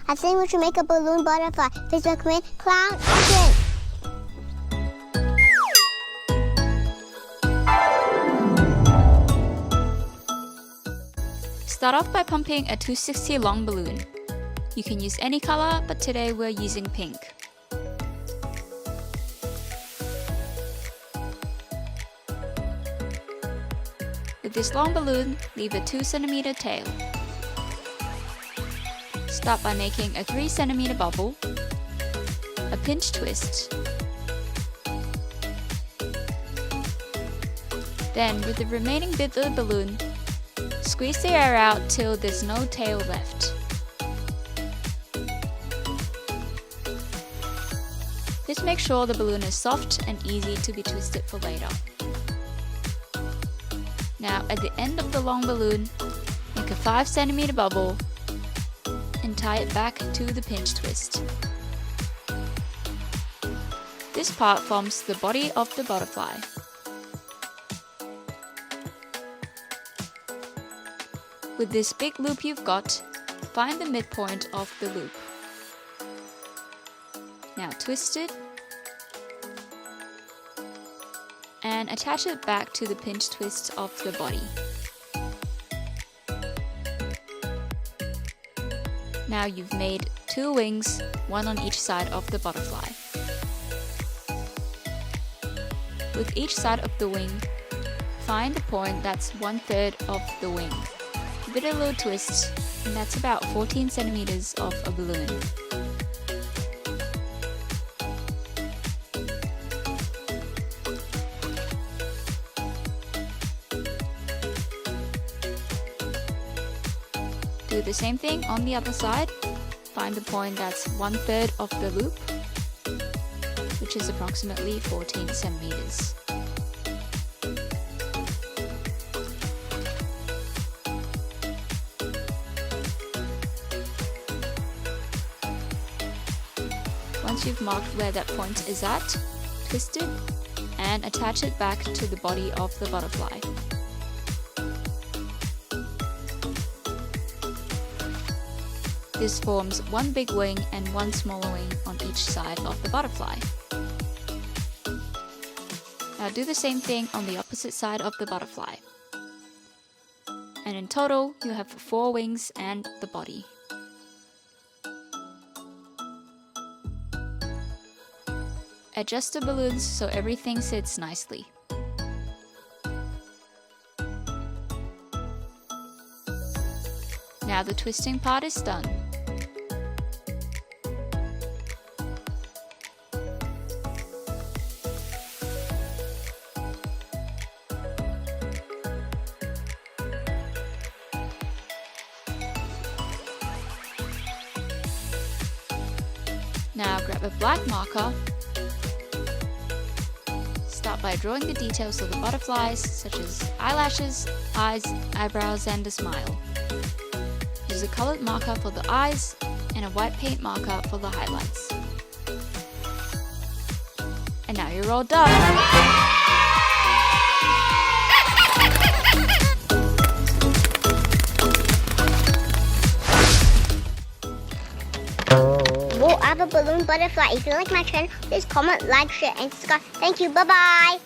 I've seen what you make a balloon butterfly. Please recommend clown action. Start off by pumping a 260 long balloon. You can use any color, but today we're using pink. With this long balloon, leave a 2 cm tail. Start by making a 3 cm bubble, a pinch twist. Then, with the remaining bit of the balloon, squeeze the air out till there's no tail left. This makes sure the balloon is soft and easy to be twisted for later. Now, at the end of the long balloon, make a 5 cm bubble and tie it back to the pinch twist. This part forms the body of the butterfly. With this big loop you've got, find the midpoint of the loop. Now twist it and attach it back to the pinch twist of the body. Now you've made 2 wings, one on each side of the butterfly. With each side of the wing, find the point that's 1/3 of the wing. Give it a little twist, and that's about 14 centimeters of a balloon. Do the same thing on the other side. Find the point that's 1/3 of the loop, which is approximately 14 centimeters. Once you've marked where that point is at, twist it and attach it back to the body of the butterfly. This forms one big wing and one smaller wing on each side of the butterfly. Now do the same thing on the opposite side of the butterfly. And in total, you have 4 wings and the body. Adjust the balloons so everything sits nicely. Now the twisting part is done. Now grab a black marker. Start by drawing the details of the butterflies, such as eyelashes, eyes, eyebrows, and a smile. Use a colored marker for the eyes and a white paint marker for the highlights. And now you're all done! Whoa, I have a balloon butterfly. If you like my channel, please comment, like, share, and subscribe. Thank you. Bye-bye.